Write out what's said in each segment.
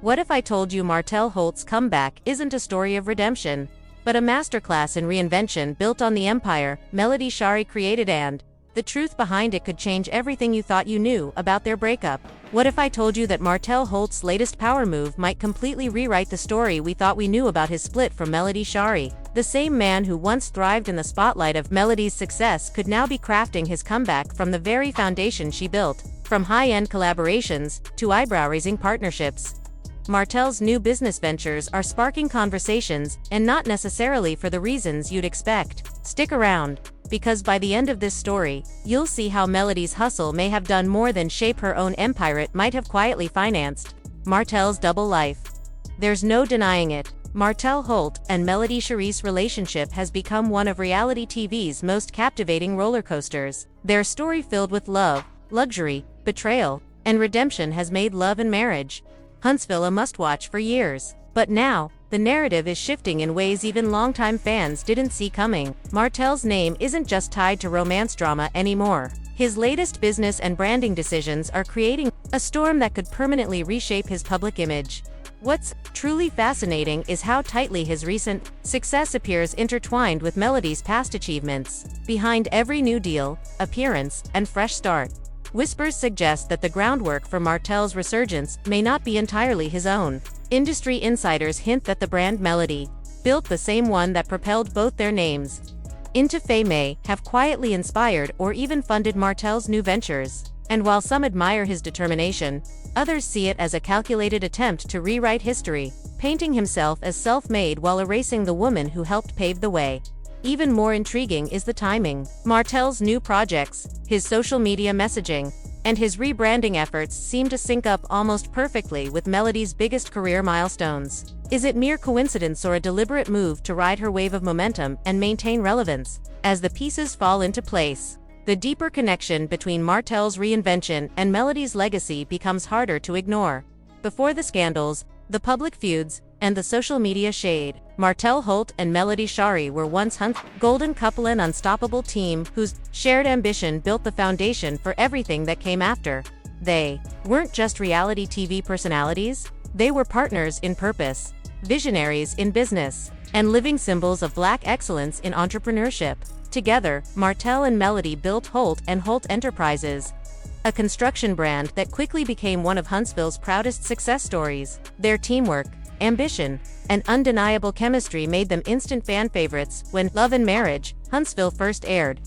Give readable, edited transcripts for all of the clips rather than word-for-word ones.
What if I told you Martell Holt's comeback isn't a story of redemption, but a masterclass in reinvention built on the empire Melody Shari created, and the truth behind it could change everything you thought you knew about their breakup? What if I told you that Martell Holt's latest power move might completely rewrite the story we thought we knew about his split from Melody Shari? The same man who once thrived in the spotlight of Melody's success could now be crafting his comeback from the very foundation she built, from high-end collaborations to eyebrow-raising partnerships. Martell's new business ventures are sparking conversations, and not necessarily for the reasons you'd expect. Stick around, because by the end of this story, you'll see how Melody's hustle may have done more than shape her own empire. It might have quietly financed Martell's double life. There's no denying it. Martell Holt and Melody Shari's relationship has become one of reality TV's most captivating roller coasters. Their story, filled with love, luxury, betrayal, and redemption, has made love and marriage Huntsville a must-watch for years. But now, the narrative is shifting in ways even longtime fans didn't see coming. Martell's name isn't just tied to romance drama anymore. His latest business and branding decisions are creating a storm that could permanently reshape his public image. What's truly fascinating is how tightly his recent success appears intertwined with Melody's past achievements. Behind every new deal, appearance, and fresh start, whispers suggest that the groundwork for Martell's resurgence may not be entirely his own. Industry insiders hint that the brand Melody, built the same one that propelled both their names into fame, may have quietly inspired or even funded Martell's new ventures. And while some admire his determination, others see it as a calculated attempt to rewrite history, painting himself as self-made while erasing the woman who helped pave the way. Even more intriguing is the timing. Martell's new projects, his social media messaging, and his rebranding efforts seem to sync up almost perfectly with Melody's biggest career milestones. Is it mere coincidence or a deliberate move to ride her wave of momentum and maintain relevance? As the pieces fall into place, the deeper connection between Martell's reinvention and Melody's legacy becomes harder to ignore. Before the scandals, the public feuds, and the social media shade, Martell Holt and Melody Shari were once golden couple, an unstoppable team whose shared ambition built the foundation for everything that came after. They weren't just reality TV personalities, they were partners in purpose, visionaries in business, and living symbols of Black excellence in entrepreneurship. Together, Martell and Melody built Holt and Holt Enterprises, a construction brand that quickly became one of Huntsville's proudest success stories. Their teamwork, ambition, and undeniable chemistry made them instant fan favorites when Love and Marriage, Huntsville first aired.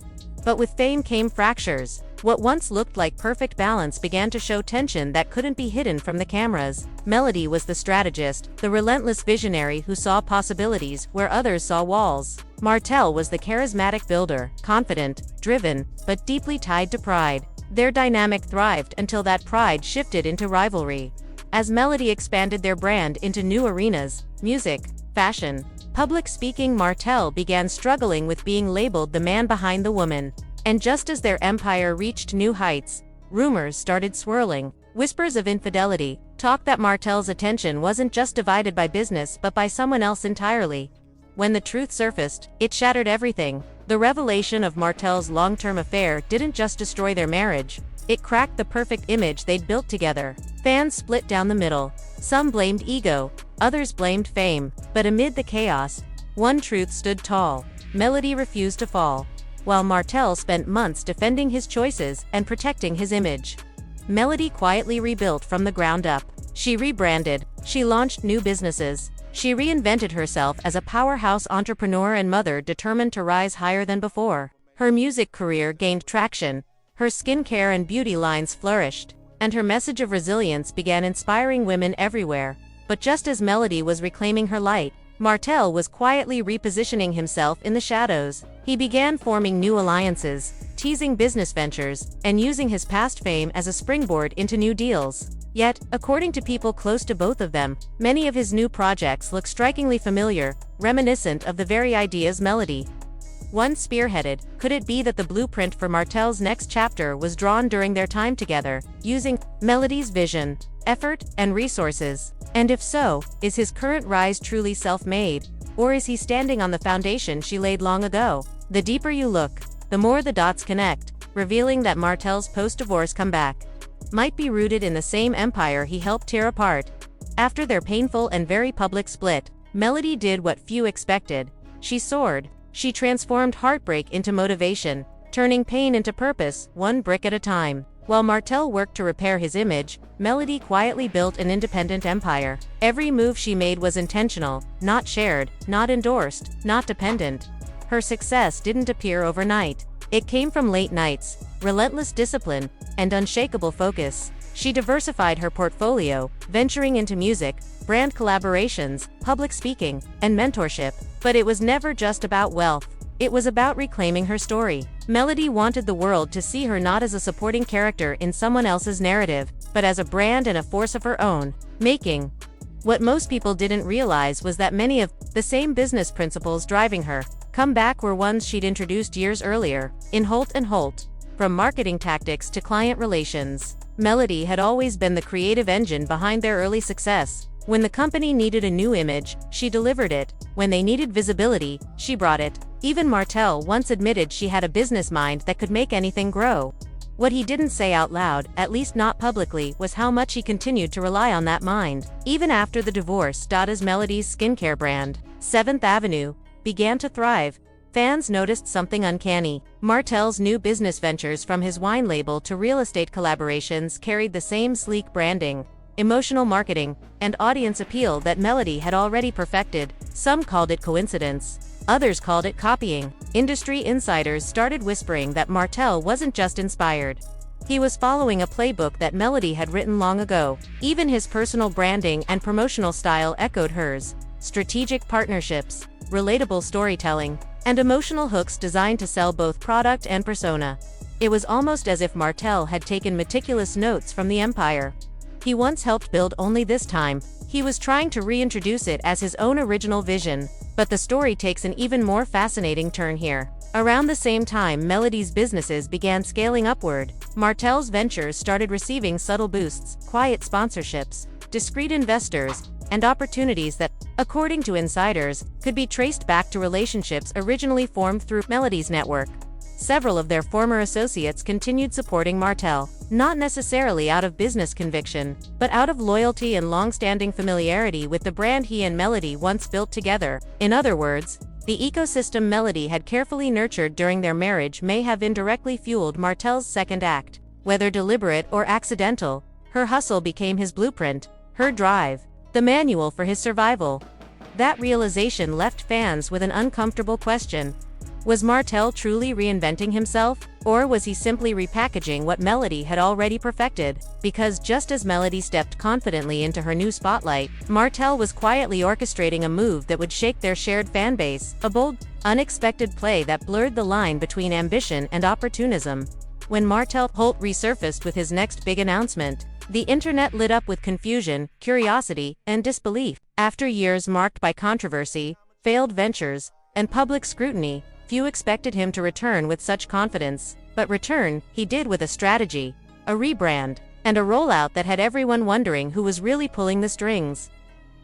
But with fame came fractures. What once looked like perfect balance began to show tension that couldn't be hidden from the cameras. Melody was the strategist, the relentless visionary who saw possibilities where others saw walls. Martell was the charismatic builder, confident, driven, but deeply tied to pride. Their dynamic thrived until that pride shifted into rivalry. As Melody expanded their brand into new arenas, music, fashion, public speaking, Martell began struggling with being labeled the man behind the woman. And just as their empire reached new heights, rumors started swirling. Whispers of infidelity, talk that Martell's attention wasn't just divided by business but by someone else entirely. When the truth surfaced, it shattered everything. The revelation of Martell's long-term affair didn't just destroy their marriage, it cracked the perfect image they'd built together. Fans split down the middle. Some blamed ego, others blamed fame. But amid the chaos, one truth stood tall: Melody refused to fall. While Martell spent months defending his choices and protecting his image, Melody quietly rebuilt from the ground up. She rebranded, she launched new businesses, she reinvented herself as a powerhouse entrepreneur and mother determined to rise higher than before. Her music career gained traction, her skincare and beauty lines flourished, and her message of resilience began inspiring women everywhere. But just as Melody was reclaiming her light, Martell was quietly repositioning himself in the shadows. He began forming new alliances, teasing business ventures, and using his past fame as a springboard into new deals. Yet, according to people close to both of them, many of his new projects look strikingly familiar, reminiscent of the very ideas Melody once spearheaded. Could it be that the blueprint for Martell's next chapter was drawn during their time together, using Melody's vision, effort, and resources? And if so, is his current rise truly self-made, or is he standing on the foundation she laid long ago? The deeper you look, the more the dots connect, revealing that Martell's post-divorce comeback might be rooted in the same empire he helped tear apart. After their painful and very public split, Melody did what few expected. She soared. She transformed heartbreak into motivation, turning pain into purpose, one brick at a time. While Martell worked to repair his image, Melody quietly built an independent empire. Every move she made was intentional, not shared, not endorsed, not dependent. Her success didn't appear overnight. It came from late nights, relentless discipline, and unshakable focus. She diversified her portfolio, venturing into music, brand collaborations, public speaking, and mentorship. But it was never just about wealth. It was about reclaiming her story. Melody wanted the world to see her not as a supporting character in someone else's narrative, but as a brand and a force of her own making. What most people didn't realize was that many of the same business principles driving her comeback were ones she'd introduced years earlier, in Holt and Holt. From marketing tactics to client relations, Melody had always been the creative engine behind their early success. When the company needed a new image, she delivered it. When they needed visibility, she brought it. Even Martell once admitted she had a business mind that could make anything grow. What he didn't say out loud, at least not publicly, was how much he continued to rely on that mind. Even after the divorce, as Melody's skincare brand, 7th Avenue, began to thrive, fans noticed something uncanny. Martell's new business ventures, from his wine label to real estate collaborations, carried the same sleek branding, emotional marketing, and audience appeal that Melody had already perfected. Some called it coincidence. Others called it copying. Industry insiders started whispering that Martell wasn't just inspired. He was following a playbook that Melody had written long ago. Even his personal branding and promotional style echoed hers. Strategic partnerships, relatable storytelling, and emotional hooks designed to sell both product and persona. It was almost as if Martell had taken meticulous notes from the empire he once helped build, only this time, he was trying to reintroduce it as his own original vision. But the story takes an even more fascinating turn here. Around the same time Melody's businesses began scaling upward, Martell's ventures started receiving subtle boosts, quiet sponsorships, discreet investors, and opportunities that, according to insiders, could be traced back to relationships originally formed through Melody's network. Several of their former associates continued supporting Martell, not necessarily out of business conviction, but out of loyalty and long-standing familiarity with the brand he and Melody once built together. In other words, the ecosystem Melody had carefully nurtured during their marriage may have indirectly fueled Martell's second act. Whether deliberate or accidental, her hustle became his blueprint, her drive, the manual for his survival. That realization left fans with an uncomfortable question. Was Martell truly reinventing himself, or was he simply repackaging what Melody had already perfected? Because just as Melody stepped confidently into her new spotlight, Martell was quietly orchestrating a move that would shake their shared fanbase, a bold, unexpected play that blurred the line between ambition and opportunism. When Martell Holt resurfaced with his next big announcement, the internet lit up with confusion, curiosity, and disbelief. After years marked by controversy, failed ventures, and public scrutiny, few expected him to return with such confidence. But return, he did, with a strategy, a rebrand, and a rollout that had everyone wondering who was really pulling the strings.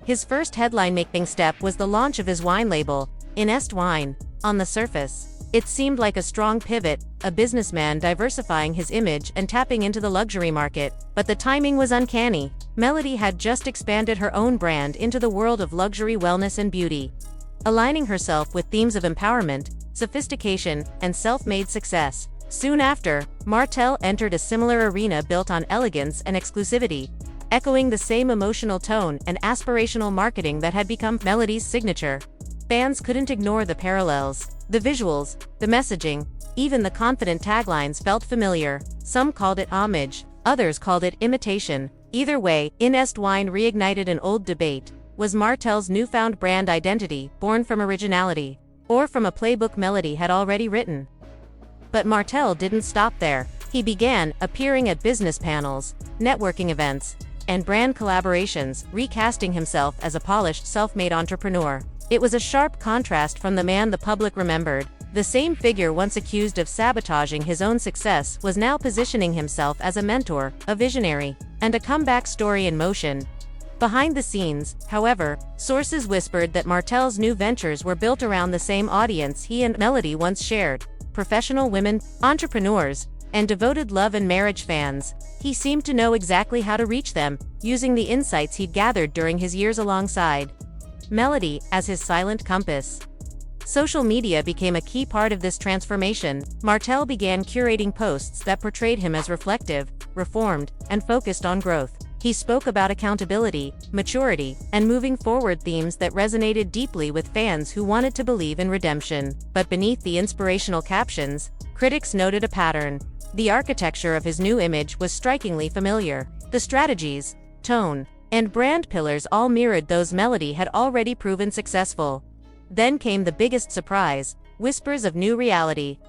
His first headline-making step was the launch of his wine label, In Est Wine. On the surface, it seemed like a strong pivot, a businessman diversifying his image and tapping into the luxury market. But the timing was uncanny. Melody had just expanded her own brand into the world of luxury wellness and beauty, aligning herself with themes of empowerment, sophistication, and self-made success. Soon after, Martell entered a similar arena built on elegance and exclusivity, echoing the same emotional tone and aspirational marketing that had become Melody's signature. Fans couldn't ignore the parallels. The visuals, the messaging, even the confident taglines felt familiar. Some called it homage, others called it imitation. Either way, In Est Wine reignited an old debate. Was Martell's newfound brand identity born from originality, or from a playbook Melody had already written? But Martell didn't stop there. He began appearing at business panels, networking events, and brand collaborations, recasting himself as a polished self-made entrepreneur. It was a sharp contrast from the man the public remembered. The same figure once accused of sabotaging his own success was now positioning himself as a mentor, a visionary, and a comeback story in motion. Behind the scenes, however, sources whispered that Martell's new ventures were built around the same audience he and Melody once shared: professional women, entrepreneurs, and devoted love and marriage fans. He seemed to know exactly how to reach them, using the insights he'd gathered during his years alongside Melody as his silent compass. Social media became a key part of this transformation. Martell began curating posts that portrayed him as reflective, reformed, and focused on growth. He spoke about accountability, maturity, and moving forward, themes that resonated deeply with fans who wanted to believe in redemption. But beneath the inspirational captions, critics noted a pattern. The architecture of his new image was strikingly familiar. The strategies, tone, and brand pillars all mirrored those Melody had already proven successful. Then came the biggest surprise: whispers of new reality.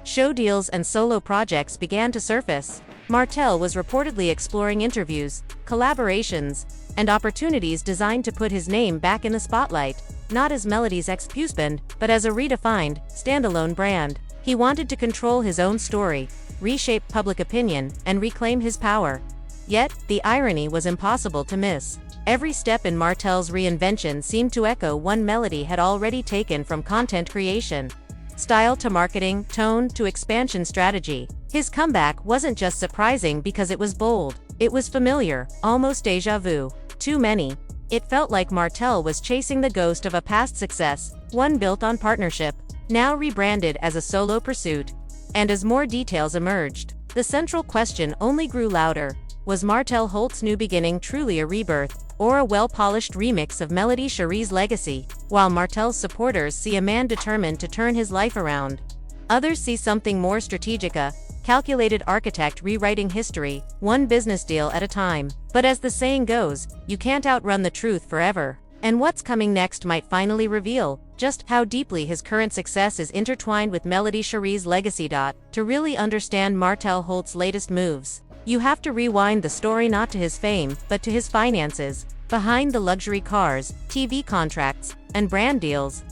Show deals and solo projects began to surface. Martell was reportedly exploring interviews, collaborations, and opportunities designed to put his name back in the spotlight, not as Melody's ex-husband, but as a redefined, standalone brand. He wanted to control his own story, reshape public opinion, and reclaim his power. Yet, the irony was impossible to miss. Every step in Martell's reinvention seemed to echo one Melody had already taken, from content creation, style to marketing, tone to expansion strategy. His comeback wasn't just surprising because it was bold. It was familiar, almost déjà vu. Too many. It felt like Martell was chasing the ghost of a past success, one built on partnership, now rebranded as a solo pursuit. And as more details emerged, the central question only grew louder. Was Martell Holt's new beginning truly a rebirth, or a well-polished remix of Melody Cherie's legacy? While Martell's supporters see a man determined to turn his life around, others see something more strategic, a calculated architect rewriting history, one business deal at a time. But as the saying goes, you can't outrun the truth forever. And what's coming next might finally reveal just how deeply his current success is intertwined with Melody Cherie's legacy. To really understand Martell Holt's latest moves, you have to rewind the story, not to his fame, but to his finances. Behind the luxury cars, TV contracts, and brand deals,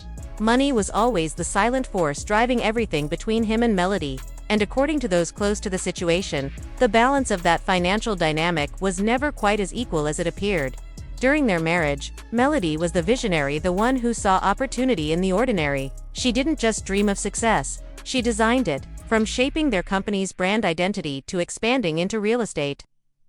money was always the silent force driving everything between him and Melody. And according to those close to the situation, the balance of that financial dynamic was never quite as equal as it appeared. During their marriage, Melody was the visionary, the one who saw opportunity in the ordinary. She didn't just dream of success, she designed it. From shaping their company's brand identity to expanding into real estate,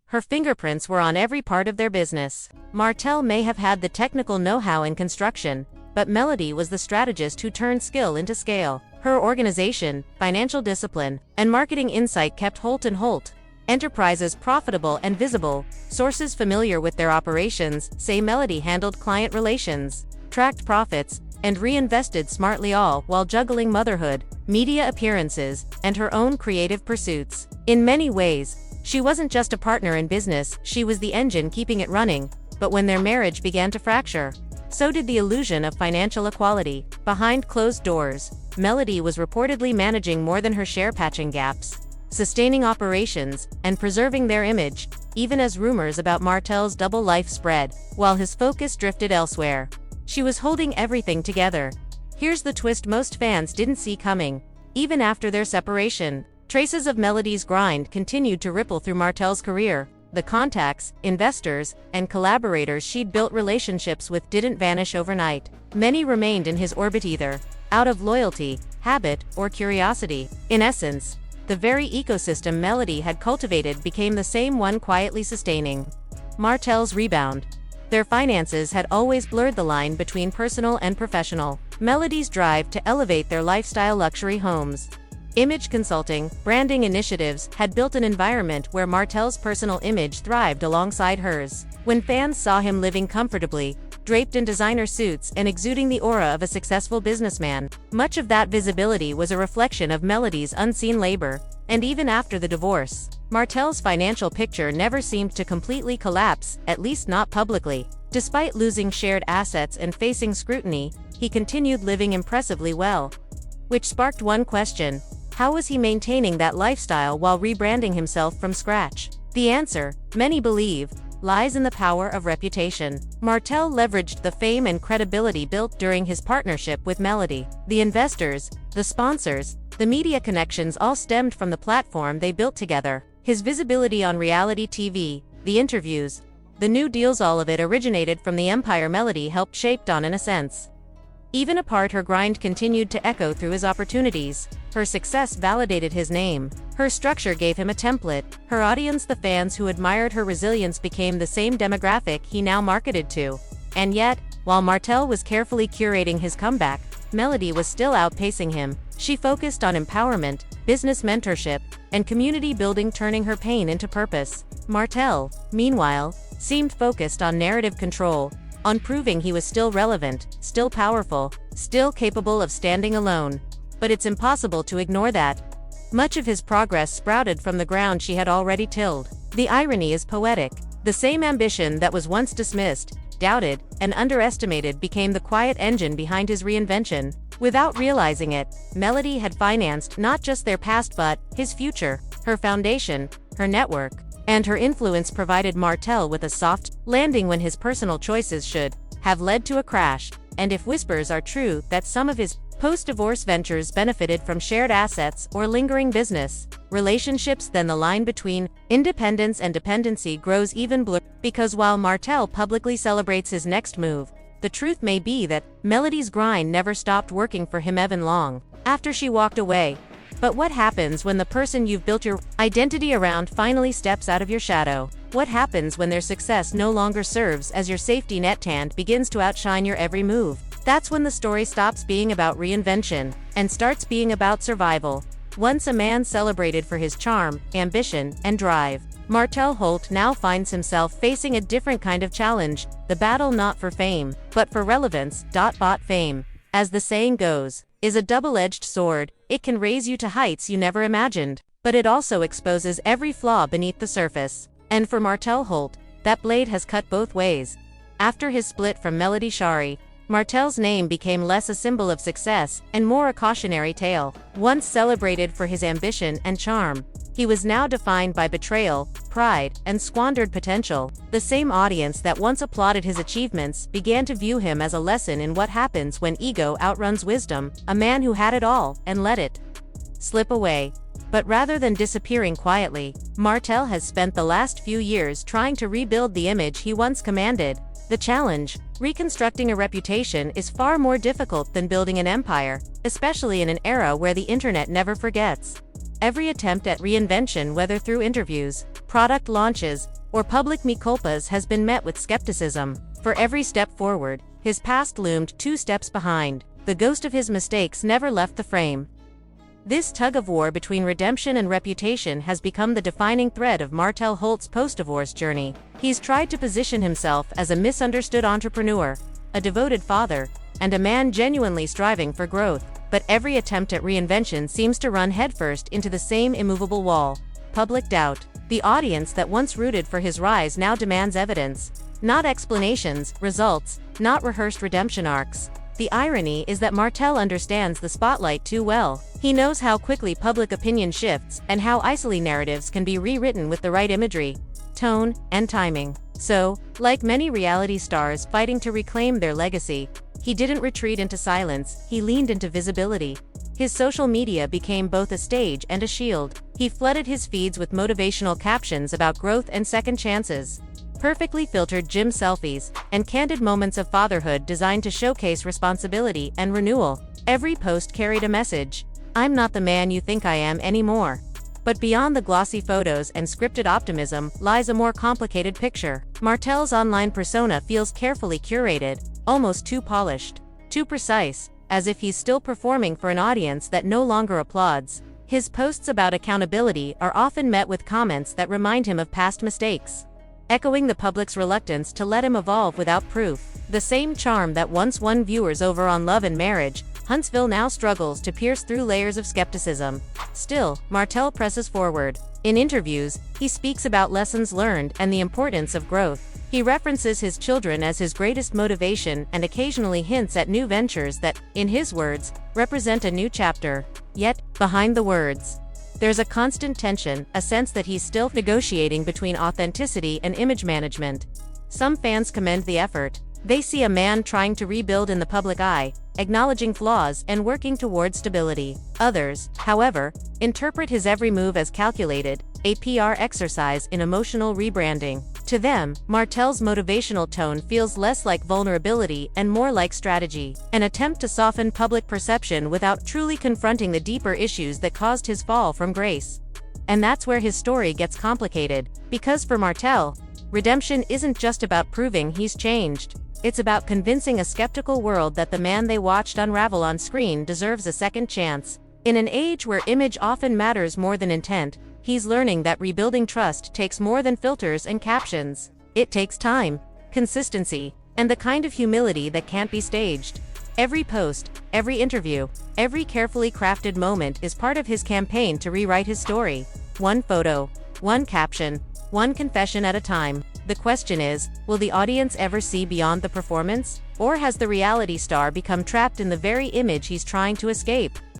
her fingerprints were on every part of their business. Martell may have had the technical know-how in construction, but Melody was the strategist who turned skill into scale. Her organization, financial discipline, and marketing insight kept Holt & Holt enterprises profitable and visible. Sources familiar with their operations say Melody handled client relations, tracked profits, and reinvested smartly, all while juggling motherhood, media appearances, and her own creative pursuits. In many ways, she wasn't just a partner in business, she was the engine keeping it running. But when their marriage began to fracture, so did the illusion of financial equality. Behind closed doors, Melody was reportedly managing more than her share, patching gaps, sustaining operations, and preserving their image, even as rumors about Martell's double life spread, while his focus drifted elsewhere. She was holding everything together. Here's the twist most fans didn't see coming. Even after their separation, traces of Melody's grind continued to ripple through Martell's career. The contacts, investors, and collaborators she'd built relationships with didn't vanish overnight. Many remained in his orbit, either out of loyalty, habit, or curiosity. In essence, the very ecosystem Melody had cultivated became the same one quietly sustaining Martell's rebound. Their finances had always blurred the line between personal and professional. Melody's drive to elevate their lifestyle, luxury homes, image consulting, branding initiatives had built an environment where Martell's personal image thrived alongside hers. When fans saw him living comfortably, draped in designer suits and exuding the aura of a successful businessman, much of that visibility was a reflection of Melody's unseen labor. And even after the divorce, Martell's financial picture never seemed to completely collapse, at least not publicly. Despite losing shared assets and facing scrutiny, he continued living impressively well. Which sparked one question: how was he maintaining that lifestyle while rebranding himself from scratch? The answer, many believe, lies in the power of reputation. Martell leveraged the fame and credibility built during his partnership with Melody. The investors, the sponsors, the media connections all stemmed from the platform they built together. His visibility on reality TV, the interviews, the new deals, all of it originated from the empire Melody helped shape, in a sense. Even apart, her grind continued to echo through his opportunities. Her success validated his name. Her structure gave him a template. Her audience, the fans who admired her resilience, became the same demographic he now marketed to. And yet, while Martell was carefully curating his comeback, Melody was still outpacing him. She focused on empowerment, business mentorship, and community building, turning her pain into purpose. Martell, meanwhile, seemed focused on narrative control, on proving he was still relevant, still powerful, still capable of standing alone. But it's impossible to ignore that. Much of his progress sprouted from the ground she had already tilled. The irony is poetic. The same ambition that was once dismissed, doubted, and underestimated became the quiet engine behind his reinvention. Without realizing it, Melody had financed not just their past but his future. Her foundation, her network, and her influence provided Martell with a soft landing when his personal choices should have led to a crash. And if whispers are true that some of his post-divorce ventures benefited from shared assets or lingering business relationships, then the line between independence and dependency grows even blurred. Because while Martell publicly celebrates his next move, the truth may be that Melody's grind never stopped working for him even long after she walked away. But what happens when the person you've built your identity around finally steps out of your shadow? What happens when their success no longer serves as your safety net and begins to outshine your every move? That's when the story stops being about reinvention and starts being about survival. Once a man celebrated for his charm, ambition, and drive, Martell Holt now finds himself facing a different kind of challenge, the battle not for fame, but for relevance. But fame, as the saying goes, is a double-edged sword. It can raise you to heights you never imagined, but it also exposes every flaw beneath the surface. And for Martell Holt, that blade has cut both ways. After his split from Melody Shari, Martell's name became less a symbol of success and more a cautionary tale. Once celebrated for his ambition and charm, he was now defined by betrayal, pride, and squandered potential. The same audience that once applauded his achievements began to view him as a lesson in what happens when ego outruns wisdom, a man who had it all and let it slip away. But rather than disappearing quietly, Martell has spent the last few years trying to rebuild the image he once commanded. The challenge, reconstructing a reputation, is far more difficult than building an empire, especially in an era where the internet never forgets. Every attempt at reinvention, whether through interviews, product launches, or public mea culpas, has been met with skepticism. For every step forward, his past loomed 2 steps behind. The ghost of his mistakes never left the frame. This tug-of-war between redemption and reputation has become the defining thread of Martell Holt's post-divorce journey. He's tried to position himself as a misunderstood entrepreneur, a devoted father, and a man genuinely striving for growth. But every attempt at reinvention seems to run headfirst into the same immovable wall: public doubt. The audience that once rooted for his rise now demands evidence, not explanations, results, not rehearsed redemption arcs. The irony is that Martell understands the spotlight too well. He knows how quickly public opinion shifts and how easily narratives can be rewritten with the right imagery, tone, and timing. So, like many reality stars fighting to reclaim their legacy, he didn't retreat into silence, he leaned into visibility. His social media became both a stage and a shield. He flooded his feeds with motivational captions about growth and second chances, perfectly filtered gym selfies, and candid moments of fatherhood designed to showcase responsibility and renewal. Every post carried a message: "I'm not the man you think I am anymore." But beyond the glossy photos and scripted optimism lies a more complicated picture. Martell's online persona feels carefully curated, almost too polished, too precise, as if he's still performing for an audience that no longer applauds. His posts about accountability are often met with comments that remind him of past mistakes, echoing the public's reluctance to let him evolve without proof. The same charm that once won viewers over on Love and Marriage, Huntsville now struggles to pierce through layers of skepticism. Still, Martell presses forward. In interviews, he speaks about lessons learned and the importance of growth. He references his children as his greatest motivation and occasionally hints at new ventures that, in his words, represent a new chapter. Yet, behind the words, there's a constant tension, a sense that he's still negotiating between authenticity and image management. Some fans commend the effort. They see a man trying to rebuild in the public eye, acknowledging flaws and working toward stability. Others, however, interpret his every move as calculated, a PR exercise in emotional rebranding. To them, Martell's motivational tone feels less like vulnerability and more like strategy, an attempt to soften public perception without truly confronting the deeper issues that caused his fall from grace. And that's where his story gets complicated, because for Martell, redemption isn't just about proving he's changed. It's about convincing a skeptical world that the man they watched unravel on screen deserves a second chance. In an age where image often matters more than intent, he's learning that rebuilding trust takes more than filters and captions. It takes time, consistency, and the kind of humility that can't be staged. Every post, every interview, every carefully crafted moment is part of his campaign to rewrite his story. One photo, one caption, one confession at a time. The question is, will the audience ever see beyond the performance? Or has the reality star become trapped in the very image he's trying to escape?